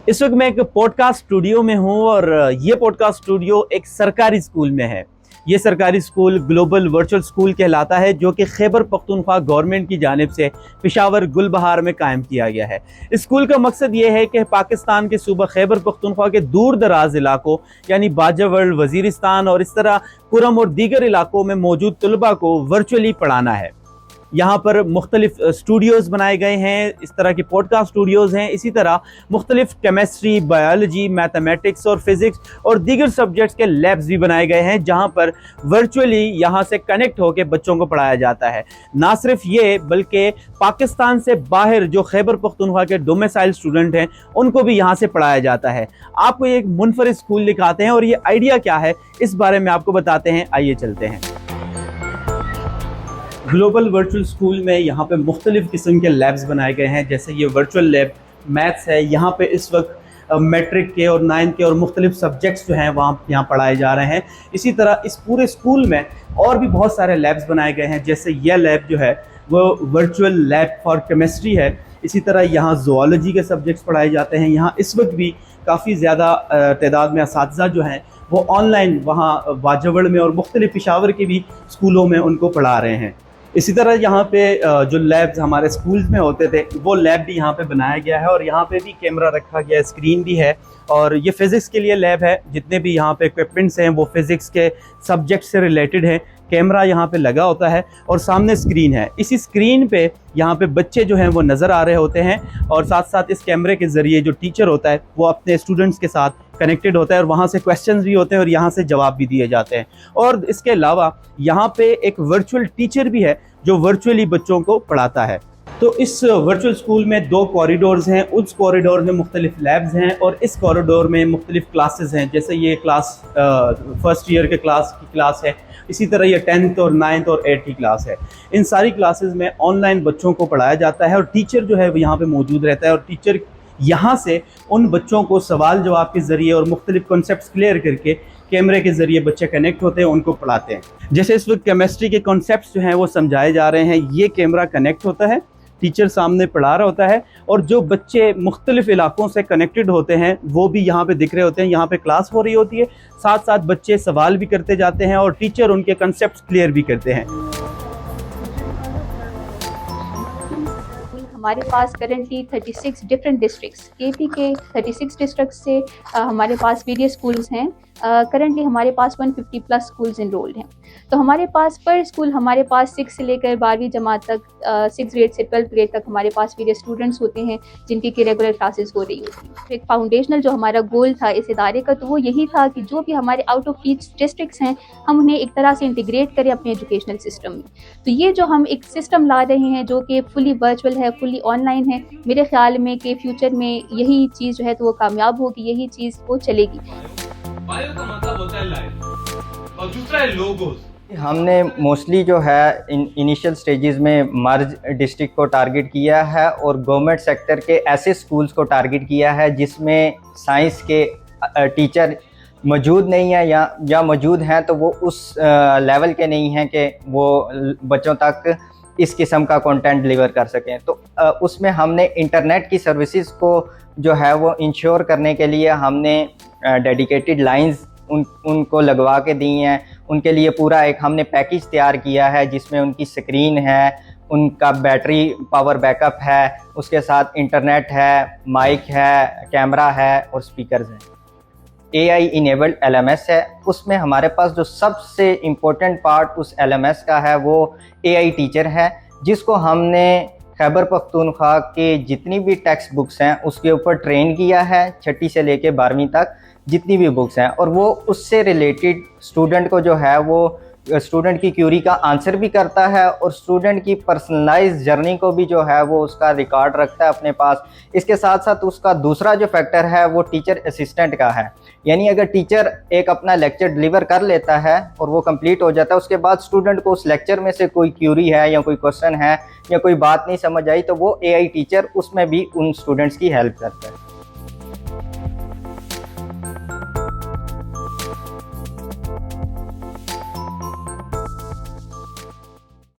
इस वक्त मैं एक पॉडकास्ट स्टूडियो में हूं और ये पॉडकास्ट स्टूडियो एक सरकारी स्कूल में है। ये सरकारी स्कूल ग्लोबल वर्चुअल स्कूल कहलाता है, जो कि खैबर पख्तूनख्वा गवर्नमेंट की जानिब से पेशावर गुलबहार में कायम किया गया है। इस स्कूल का मकसद ये है कि पाकिस्तान के सूबा खैबर पख्तूनख्वा के दूर दराज इलाकों यानी बाजवड़, वजीरिस्तान और इस तरह पुरम और दीगर इलाकों में मौजूद तलबा को वर्चुअली पढ़ाना है। यहाँ पर मुख्तलिफ स्टूडियोज़ बनाए गए हैं, इस तरह के पॉडकास्ट स्टूडियोज़ हैं। इसी तरह मुख्तलिफ केमिस्ट्री, बायोलॉजी, मैथमेटिक्स और फिज़िक्स और दीगर सब्जेक्ट्स के लैब्स भी बनाए गए हैं, जहाँ पर वर्चुअली यहाँ से कनेक्ट होकर बच्चों को पढ़ाया जाता है। ना सिर्फ ये, बल्कि पाकिस्तान से बाहर जो खैबर पख्तूनख्वा के डोमिसाइल स्टूडेंट हैं, उनको भी यहाँ से पढ़ाया जाता है। आपको एक मुनफरिद स्कूल दिखाते हैं और ये आइडिया क्या है इस बारे में आपको बताते हैं। आइए चलते हैं। ग्लोबल वर्चुअल स्कूल में यहाँ पे मुख्तलिफ़ किस्म के लैब्स बनाए गए हैं। जैसे ये वर्चुअल लैब मैथ्स है, यहाँ पे इस वक्त मैट्रिक के और 9th के और मुख्तलिफ सब्जेक्ट्स जो हैं वहाँ यहाँ पढ़ाए जा रहे हैं। इसी तरह इस पूरे स्कूल में और भी बहुत सारे लैब्स बनाए गए हैं। जैसे यह लैब जो है वो वर्चुअल लैब फॉर केमिस्ट्री है। इसी तरह यहाँ ज़ूलॉजी के सब्जेक्ट्स पढ़ाए जाते हैं। यहाँ इस वक्त भी काफ़ी ज़्यादा तादाद में असातिज़ा जो हैं वो ऑनलाइन वहाँ बाजवड़ में और मुख्तलिफ पेशावर के भी स्कूलों में उनको पढ़ा रहे हैं। इसी तरह यहाँ पे जो लैब्स हमारे स्कूल्स में होते थे वो लैब भी यहाँ पे बनाया गया है और यहाँ पे भी कैमरा रखा गया है, स्क्रीन भी है। और ये फ़िज़िक्स के लिए लैब है। जितने भी यहाँ पे इक्विपमेंट्स हैं वो फ़िज़िक्स के सब्जेक्ट से रिलेटेड हैं। कैमरा यहाँ पे लगा होता है और सामने स्क्रीन है। इसी स्क्रीन पे यहाँ पे बच्चे जो हैं वो नज़र आ रहे होते हैं और साथ साथ इस कैमरे के ज़रिए जो टीचर होता है वो अपने स्टूडेंट्स के साथ कनेक्टेड होता है और वहाँ से क्वेश्चंस भी होते हैं और यहाँ से जवाब भी दिए जाते हैं। और इसके अलावा यहाँ पे एक वर्चुअल टीचर भी है जो वर्चुअली बच्चों को पढ़ाता है। तो इस वर्चुअल स्कूल में 2 कॉरिडोर्स हैं। उस कॉरिडोर में मुख्तलिफ लैब्स हैं और इस कॉरिडोर में मुख्तलिफ क्लासेस हैं। जैसे ये क्लास फर्स्ट ईयर के क्लास है। इसी तरह ये 10th और 9th और 8th की क्लास है। इन सारी क्लासेस में ऑनलाइन बच्चों को पढ़ाया जाता है और टीचर जो है वो यहाँ पे मौजूद रहता है और टीचर यहाँ से उन बच्चों को सवाल जवाब के ज़रिए और मुख्तलिफ कॉन्सेप्ट्स क्लियर करके कैमरे के ज़रिए बच्चे कनेक्ट होते हैं, उनको पढ़ाते हैं। जैसे इस वक्त केमिस्ट्री के कॉन्सेप्ट्स जो हैं वो समझाए जा रहे हैं। ये कैमरा कनेक्ट होता है, टीचर सामने पढ़ा रहा होता है और जो बच्चे मुख्तलिफ इलाकों से कनेक्टेड होते हैं वो भी यहाँ पे दिख रहे होते हैं। यहाँ पे क्लास हो रही होती है, साथ साथ बच्चे सवाल भी करते जाते हैं और टीचर उनके कॉन्सेप्ट्स क्लियर भी करते हैं। हमारे पास करेंटली 36 डिफरेंट डिस्ट्रिक्ट्स, केपी के 36 डिस्ट्रिक्ट से हमारे पास वेरियस स्कूल्स हैं। करेंटली हमारे पास 150 प्लस स्कूल्स इनरोल्ड हैं। तो हमारे पास पर स्कूल हमारे पास 6 से लेकर 12वीं जमात तक, 6 ग्रेड से 12th ग्रेड तक हमारे पास वेरियस स्टूडेंट्स होते हैं जिनकी की रेगुलर क्लासेस हो रही होती हैं। एक फाउंडेशनल जो हमारा गोल था इस इदारे का, तो वो यही था कि जो भी हमारे आउट ऑफ रीच डिस्ट्रिक्ट्स हैं हम उन्हें एक तरह से इंटीग्रेट करें अपने एजुकेशनल सिस्टम में। तो ये जो हम एक सिस्टम ला रहे हैं जो कि फुली वर्चुअल है, फुली ऑनलाइन है, मेरे ख्याल में कि फ्यूचर में यही चीज़ जो है तो वो कामयाब होगी, यही चीज़ वो चलेगी। बायो का मतलब होता है लाइफ और दूसरा है लोगोस। हमने मोस्टली जो है इनिशियल स्टेजेस में मर्ज डिस्ट्रिक्ट को टारगेट किया है और गवर्नमेंट सेक्टर के ऐसे स्कूल्स को टारगेट किया है जिसमें साइंस के टीचर मौजूद नहीं है या मौजूद हैं तो वो उस लेवल के नहीं हैं कि वो बच्चों तक इस किस्म का कंटेंट डिलीवर कर सकें। तो उसमें हमने इंटरनेट की सर्विसेज को जो है वो इंश्योर करने के लिए हमने डेडिकेटेड लाइंस उनको लगवा के दी हैं। उनके लिए पूरा एक हमने पैकेज तैयार किया है जिसमें उनकी स्क्रीन है, उनका बैटरी पावर बैकअप है, उसके साथ इंटरनेट है, माइक है, कैमरा है और स्पीकर्स हैं। AI इनेबल्ड LMS है। उसमें हमारे पास जो सबसे इम्पोर्टेंट पार्ट उस LMS का है वो AI टीचर है, जिसको हमने खैबर पख्तूनख्वा के जितनी भी टेक्स्ट बुक्स हैं उसके ऊपर ट्रेन किया है, 6ठी से लेके 12वीं तक जितनी भी बुक्स हैं, और वो उससे रिलेटेड स्टूडेंट को जो है वो स्टूडेंट की क्यूरी का आंसर भी करता है और स्टूडेंट की पर्सनलाइज जर्नी को भी जो है वो उसका रिकॉर्ड रखता है अपने पास। इसके साथ साथ उसका दूसरा जो फैक्टर है वो टीचर असिस्टेंट का है। यानी अगर टीचर एक अपना लेक्चर डिलीवर कर लेता है और वो कंप्लीट हो जाता है, उसके बाद स्टूडेंट को उस लेक्चर में से कोई क्यूरी है या कोई क्वेश्चन है या कोई बात नहीं समझ आई, तो वो AI टीचर उसमें भी उन स्टूडेंट्स की हेल्प करता है।